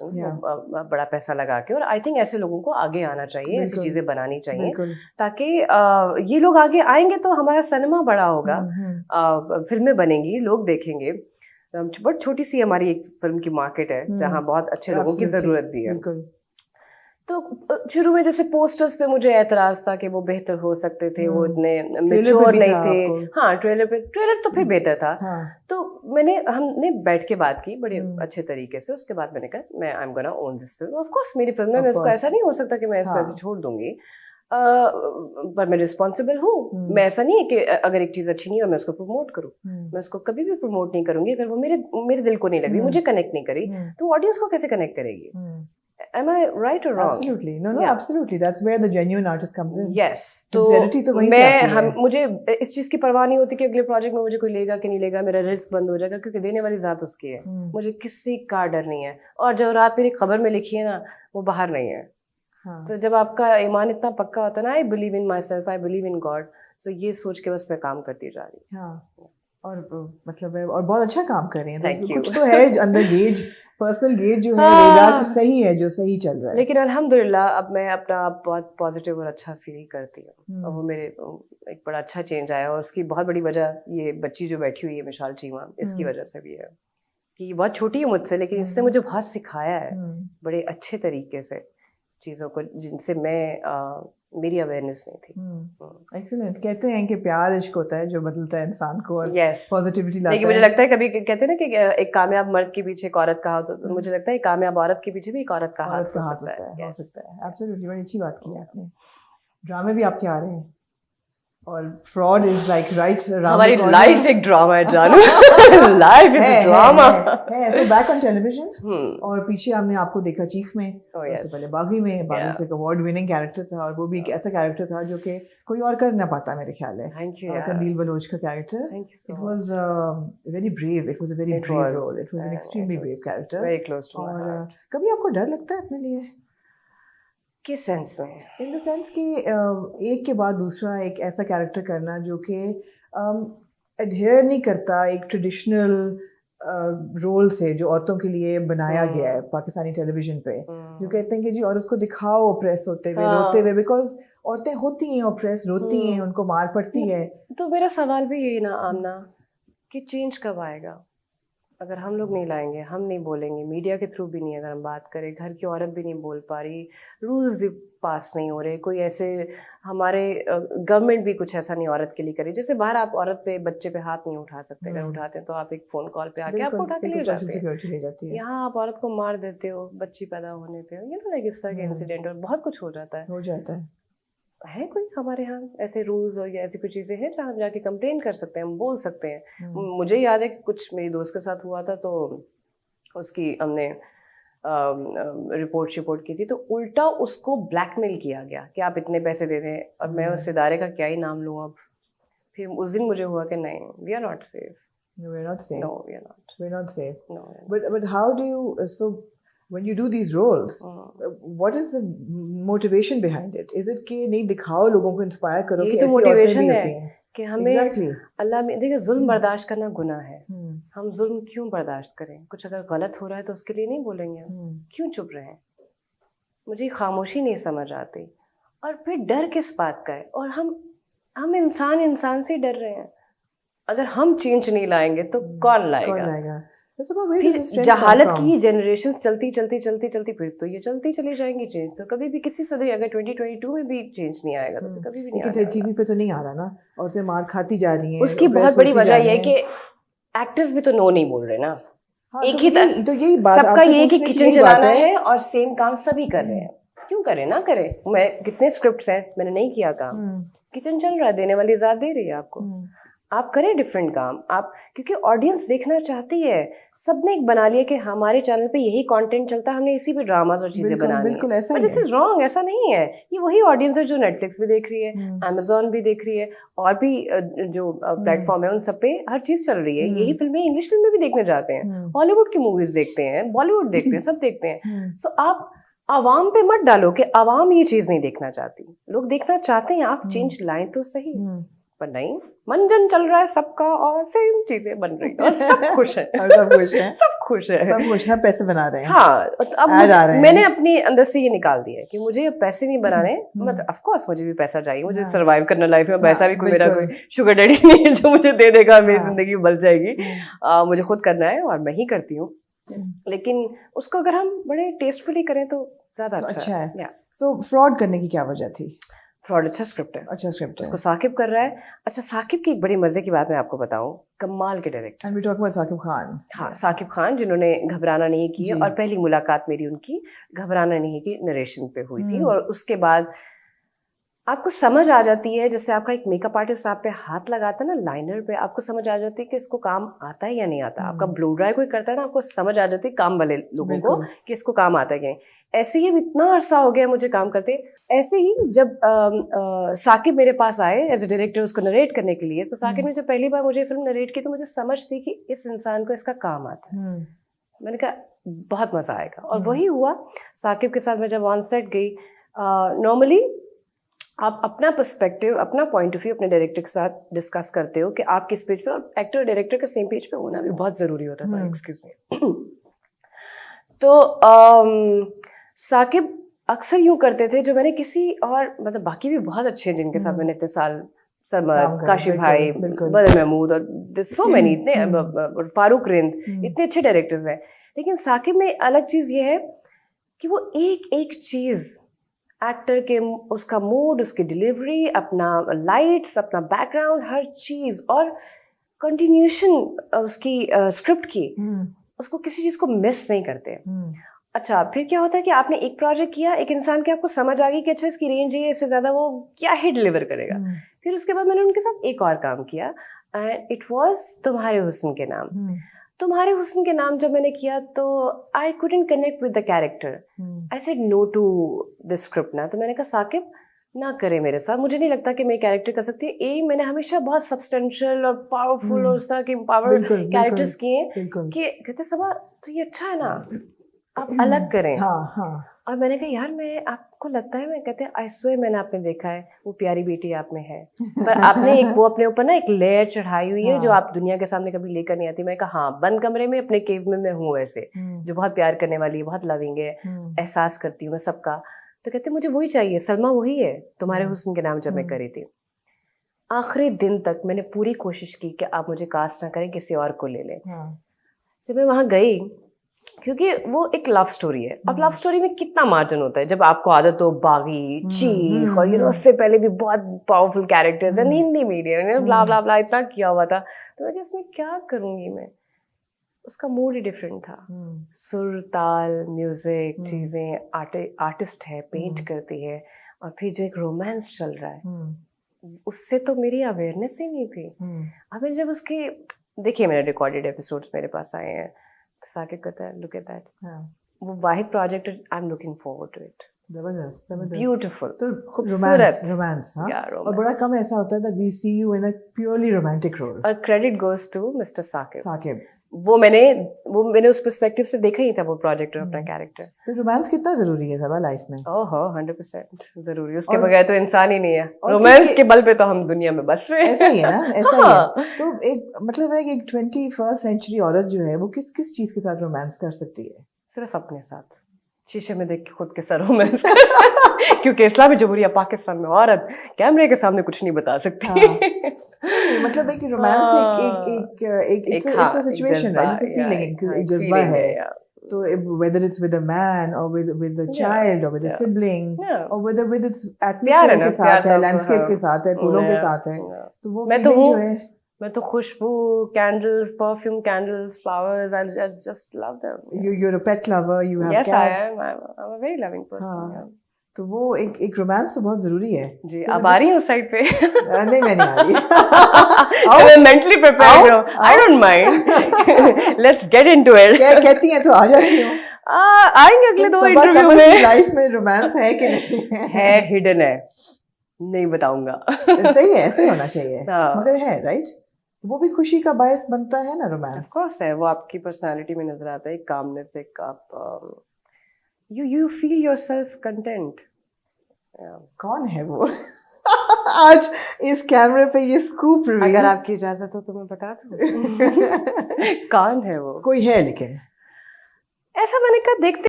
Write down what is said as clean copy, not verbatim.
बड़ा पैसा लगा के, और आई थिंक ऐसे लोगों को आगे आना चाहिए, ऐसी चीजें बनानी चाहिए ताकि ये लोग आगे आएंगे तो हमारा सिनेमा बड़ा होगा, फिल्में बनेंगी, लोग देखेंगे। बहुत छोटी सी हमारी एक फिल्म की मार्केट है जहाँ बहुत अच्छे लोगों की जरूरत भी है। तो शुरू में जैसे पोस्टर्स पे मुझे ऐतराज था कि वो बेहतर हो सकते थे, वो इतने मैच्योर नहीं थे। हाँ, ट्रेलर तो फिर बेहतर था। तो हमने बैठ के बात की बड़े अच्छे तरीके से। उसके बाद मैंने कहा मैं I am gonna own this film. Of course मेरी फिल्म है, मैं इसको ऐसा नहीं हो सकता कि मैं इसको ऐसे छोड़ दूंगी, पर मैं रिस्पॉन्सिबल हूँ। मैं ऐसा नहीं है कि अगर एक चीज अच्छी नहीं है मैं उसको प्रमोट करूँ, मैं उसको कभी भी प्रमोट नहीं करूंगी अगर वो मेरे दिल को नहीं लग रही, मुझे कनेक्ट नहीं करी, तो ऑडियंस को कैसे कनेक्ट करेगी? Am I right or wrong? Absolutely. No, absolutely. That's where the genuine artist comes in. Yes. तो मुझे इस चीज की परवाह नहीं होती कि अगले प्रोजेक्ट में मुझे कोई लेगा कि नहीं लेगा, मेरा रिस्क बंद हो जाएगा, क्योंकि देने वाली जात उसकी है। मुझे किसी का डर नहीं है, और जो रात मेरी खबर में लिखी है ना, वो बाहर नहीं है। तो जब आपका ईमान इतना पक्का होता है ना, I believe in my self, I believe in God, तो ये सोच के बस मैं काम करती जा रही हूँ। और मतलब और बहुत अच्छा काम कर रही हैं। तो कुछ तो है अंदर गेज, पर्सनल गेज जो है रेडार कुछ सही है, जो सही चल रहा है। लेकिन अल्हम्दुलिल्लाह अब मैं अपना आप बहुत पॉजिटिव और अच्छा फील करती हूँ, और वो मेरे एक बड़ा अच्छा चेंज आया। और उसकी बहुत बड़ी वजह ये बच्ची जो बैठी हुई है मिसाल चीमा, इसकी वजह से भी है कि ये बहुत छोटी है मुझसे, लेकिन इससे मुझे बहुत सिखाया है बड़े अच्छे तरीके से चीज़ों को, जिनसे मैं मेरी अवेयरनेस नहीं थी। एक्सीलेंट। कहते हैं कि प्यार इश्क होता है जो बदलता है इंसान को और पॉजिटिविटी लाता है। लेकिन मुझे लगता है कभी कहते हैं ना कि एक कामयाब मर्द के पीछे एक औरत का हाथ, तो मुझे लगता है कामयाब औरत के पीछे भी एक औरत का हाथ हो सकता है। एब्सोल्युटली, बड़ी अच्छी बात की आपने। ड्रामे भी आपके आ रहे हैं, और फ्रॉड इज लाइक राइट, हमारी लाइफ एक ड्रामा है जानू। Life is drama. So back on television, और पीछे हमने आपको देखा चीफ में, उससे पहले बागी में। बागी तो एक अवार्ड विनिंग कैरेक्टर था, और वो भी एक ऐसा कैरेक्टर था जो कि कोई और कर ना पाता मेरे ख्याल है। कंदील बलोच का character, it was very brave, it was a very brave role, it was an extremely brave character. और कभी आपको डर लगता है अपने लिए? किस सेंस में? इन द सेंस कि एक के बाद दूसरा एक ऐसा कैरेक्टर करना जो कि एडहेयर नहीं करता एक ट्रेडिशनल रोल से जो औरतों के लिए बनाया गया है पाकिस्तानी टेलीविजन पे, जो कहते हैं कि जी औरत को दिखाओ ऑप्रेस होते हुए, रोते हुए, बिकॉज औरतें होती हैं ऑप्रेस, रोती हैं, उनको मार पड़ती है। तो मेरा सवाल भी यही ना आमना कि चेंज कब आएगा? अगर हम लोग नहीं लाएंगे, हम नहीं बोलेंगे, मीडिया के थ्रू भी नहीं, अगर हम बात करें, घर की औरत भी नहीं बोल पा रही, रूल्स भी पास नहीं हो रहे, कोई ऐसे हमारे गवर्नमेंट भी कुछ ऐसा नहीं औरत के लिए करे। जैसे बाहर आप औरत पे बच्चे पे हाथ नहीं उठा सकते, अगर उठाते हैं तो आप एक फोन कॉल पे आके आपको उठा के ले जाते हैं। यहाँ आप औरत को मार देते हो बच्ची पैदा होने पे, ये ना लाइक इस तरह के इंसिडेंट, और बहुत कुछ हो जाता है। कोई हमारे यहाँ ऐसे रूल्स और या ऐसी कोई चीज़ें हैं जहाँ हम जाके कंप्लेन कर सकते हैं, हम बोल सकते हैं? मुझे याद है कुछ मेरी दोस्त के साथ हुआ था, तो उसकी हमने रिपोर्ट की थी, तो उल्टा उसको ब्लैकमेल किया गया कि आप इतने पैसे दे दें, और मैं उस इदारे का क्या ही नाम लूँ अब। फिर उस दिन मुझे हुआ कि नहीं, we are not safe. No, we're not safe. No, we are not. We're not safe. No. But how do you when you do these roles, what is the motivation behind it? Is it कि नहीं दिखाओ लोगों को, inspire करो कि ऐसी औरतें भी होती हैं कि हमें अल्लाह में देखिए जुल्म बर्दाश्त करना गुनाह है। हम जुल्म क्यों बर्दाश्त करें? कुछ अगर गलत हो रहा है तो उसके लिए नहीं बोलेंगे हम, क्यों चुप रहे हैं? मुझे खामोशी नहीं समझ आती। और फिर डर किस बात का है? और हम इंसान से डर रहे हैं। अगर हम चेंज नहीं लाएंगे तो कौन लाएगा? जहालत की जनरेशंस चलती फिर तो ये चलती चली जाएंगी। चेंज तो कभी भी किसी सदी, अगर 2022 में भी चेंज नहीं आएगा तो कभी भी नहीं आएगा। टीवी पे तो नहीं आ रहा ना, औरतें मार खाती जा रही हैं। उसकी बहुत बड़ी वजह यह है कि एक्टर्स भी तो नो नहीं बोल रहे ना। एक ही तो यही बात, सबका ये कि किचन चलाना है और सेम काम सभी कर रहे हैं। क्यों करें ना करें? मैं कितने स्क्रिप्ट्स हैं, मैंने नहीं किया काम, किचन चल रहा है, देने वाली ज़ात दे रही है आपको, आप करें डिफरेंट काम। आप क्योंकि ऑडियंस देखना चाहती है। सबने एक बना लिया कि हमारे चैनल पे यही कंटेंट चलता है, हमने इसी पे ड्रामास और चीजें बनानी है। बट दिस इज रॉन्ग, ऐसा नहीं है। ये वही ऑडियंस है जो नेटफ्लिक्स भी देख रही है, अमेजोन भी देख रही है, और भी जो प्लेटफॉर्म है उन सब पे हर चीज चल रही है। यही फिल्में इंग्लिश फिल्में भी देखने जाते हैं, हॉलीवुड की मूवीज देखते हैं, बॉलीवुड देखते हैं, सब देखते हैं। सो आप आवाम पे मत डालो कि आवाम ये चीज नहीं देखना चाहती। लोग देखना चाहते हैं, आप चेंज लाएं तो सही। पर नहीं, मंजन चल रहा है सबका और सेम चीजें बन रही हैं और सब खुश है और सब खुश है, सब खुश है, सब खुश है, पैसे बना रहे हैं। हाँ, तो अब मैंने अपनी अंदर से ये निकाल दिया है कि मुझे पैसे नहीं बनाने, मतलब ऑफ कोर्स मुझे भी पैसा चाहिए, मुझे सरवाइव करना लाइफ में, पैसा भी कोई मेरा कोई शुगर डैडी नहीं है जो मुझे दे देगा, मेरी जिंदगी बच जाएगी, मुझे खुद करना है और मैं ही करती हूँ, लेकिन उसको अगर हम बड़े टेस्टफुली करें तो ज्यादा अच्छा है। सो फ्रॉड करने की क्या वजह थी? फ्रॉड अच्छा स्क्रिप्ट है, अच्छा स्क्रिप्ट है, उसको साकिब कर रहा है। अच्छा, साकिब की एक बड़ी मजे की बात मैं आपको बताऊं, कमाल के director, and we talk about Saqib Khan. हाँ, साकिब खान जिन्होंने घबराना नहीं की, और पहली मुलाकात मेरी उनकी घबराना नहीं की नरेशन पे हुई थी, और उसके बाद आपको समझ आ जाती है, जैसे आपका एक मेकअप आर्टिस्ट आप पे हाथ लगाता है ना लाइनर पे, आपको समझ आ जाती है कि इसको काम आता है या नहीं आता। आपका ब्लो ड्राई कोई करता है ना, आपको समझ आ जाती है काम वाले लोगों को कि इसको काम आता है क्या। ऐसे ही इतना अरसा हो गया मुझे काम करते, ऐसे ही जब साकिब मेरे पास आए एज ए डायरेक्टर उसको नरेट करने के लिए, तो साकिब ने जब पहली बार मुझे फिल्म नरेट की तो मुझे समझ थी कि इस इंसान को इसका काम आता है। मैंने कहा बहुत मजा आएगा, और वही हुआ। साकिब के साथ मैं जब ऑन सेट गई, नॉर्मली आप अपना पर्सपेक्टिव, अपना पॉइंट ऑफ व्यू अपने डायरेक्टर के साथ डिस्कस करते हो कि आप किस पेज पे, और एक्टर और डायरेक्टर के सेम पेज पे होना भी बहुत जरूरी होता है। Excuse me. तो साकिब अक्सर यूं करते थे जो मैंने किसी और, मतलब बाकी भी बहुत अच्छे हैं जिनके साथ मैंने इतने साल, सरमद, काशिफ भाई, बदर महमूद और सो मैनी, इतने फारूक रिंद, इतने अच्छे डायरेक्टर्स हैं, लेकिन साकिब में अलग चीज ये है कि वो एक एक चीज एक्टर के, उसका मूड, उसकी डिलीवरी, अपना लाइट्स, अपना बैकग्राउंड, हर चीज, और कंटिन्यूशन उसकी स्क्रिप्ट की, उसको किसी चीज को मिस नहीं करते। अच्छा, फिर क्या होता है कि आपने एक प्रोजेक्ट किया, एक इंसान की आपको समझ आ गई कि अच्छा इसकी रेंज है, इससे ज्यादा वो क्या ही डिलीवर करेगा। फिर उसके बाद मैंने उनके साथ एक और काम किया, एंड इट वाज तुम्हारे हुस्न के नाम। तुम्हारे हुस्न के नाम जब मैंने किया तो I couldn't connect with the character, I said no to the script ना। तो मैंने कहा साकिब ना करे मेरे साथ, मुझे नहीं लगता कि मैं कैरेक्टर कर सकती है। मैंने हमेशा बहुत सब्सटेंशियल और पावरफुल और उस तरह के पावर कैरेक्टर्स किए कि कहते सबा तो ये अच्छा है ना, आप अलग करें। और मैंने कहा यार, मैं आपको लगता है, मैं कहते हैं आई स्वेयर मैंने आपने देखा है, वो प्यारी बेटी आप में है, पर आपने एक वो अपने ऊपर ना एक लेयर चढ़ाई हुई है जो आप दुनिया के सामने कभी लेकर नहीं आती। मैं कहा हाँ, बंद कमरे में अपने केव में मैं हूँ वैसे, जो बहुत प्यार करने वाली है, बहुत लविंग है, एहसास करती हूँ मैं सबका। तो कहते मुझे वही चाहिए, सलमा वही है तुम्हारे हुस्न के नाम जब मैं करी थी। आखिरी दिन तक मैंने पूरी कोशिश की कि आप मुझे कास्ट ना करें, किसी और को ले लें। जब मैं वहां गई, क्योंकि वो एक लव स्टोरी है, अब लव स्टोरी में कितना मार्जिन होता है, जब आपको आदत हो बागी, चीख, और उससे पहले भी बहुत पावरफुल कैरेक्टर्स है, हिंदी मीडियम ब्ला ब्ला ब्ला इतना किया हुआ था, तो मैं उसमें क्या करूंगी मैं। उसका मूड ही डिफरेंट था, सुर ताल म्यूजिक चीजें, आर्टिस्ट है, पेंट करती है, और फिर जो एक रोमांस चल रहा है, उससे तो मेरी अवेयरनेस ही नहीं थी। अब जब उसके देखिए, मेरे रिकॉर्डेड एपिसोड्स मेरे पास आए हैं, साकिब कहता है लुक एट दैट, वो वाहिद project, I am looking forward to it. जबरदस्त, ब्यूटीफुल, तो खूबसूरत रोमांस। और बड़ा कम ऐसा होता है that we see you in a purely romantic role। और credit goes to Mister Saqib. वो मैंने उस पर्सपेक्टिव से देखा ही था वो प्रोजेक्ट और अपना कैरेक्टर। तो रोमांस कितना जरूरी है सबा लाइफ में? ओहो 100% जरूरी, उसके बगैर तो इंसान ही नहीं है। रोमांस के बल पे तो हम दुनिया में बस रहे हैं। ऐसा ही है ना, ऐसा ही है। तो एक मतलब है कि एक 21st सेंचुरी औरत जो है वो किस किस चीज के साथ रोमांस कर सकती है? सिर्फ अपने साथ, शीशे में देख के खुद के साथ रोमांस क्योंकि इस्लामी जमहूरिया पाकिस्तान में औरत कैमरे के सामने कुछ नहीं बता सकती। मतलब एक रोमांस एक it's a situation, right? It's a feeling, एक जज्बा है। तो whether it's with a man or with a child or with a sibling or whether with its atmosphere के साथ है, landscape के साथ है, फूलों के साथ है, तो वो फीलिंग जो है। मैं तो खुशबू, candles, perfume candles, flowers, I just love them. You're a pet lover, you have cats. Yes, I am. I'm a very loving person. तो वो एक रोमांस तो बहुत जरूरी है जी। अब आ रही है उस साइड पे? नहीं, मैं नहीं आ रही। मैं मेंटली प्रिपेयर्ड हूँ, I don't mind, let's get into it. कहती हैं तो आ जाती हूँ। आएंगे अगले 2 इंटरव्यू में। लाइफ में रोमांस है कि नहीं है? हिडन है, नहीं बताऊंगा। सही है, ऐसे होना चाहिए, मगर है, राइट? वो भी खुशी का बायस बनता है ना रोमांस। ऑफ कोर्स है, वो आपकी पर्सनालिटी में नजर आता है, एक कामनेस, एक आप you feel yourself content। कौन है वो? आज इस कैमरे पे ये स्कूप रिवील। अगर आपकी इजाजत हो तो मैं बता दूं। कौन है वो? कोई है लेकिन ऐसा मैंने कहा देखते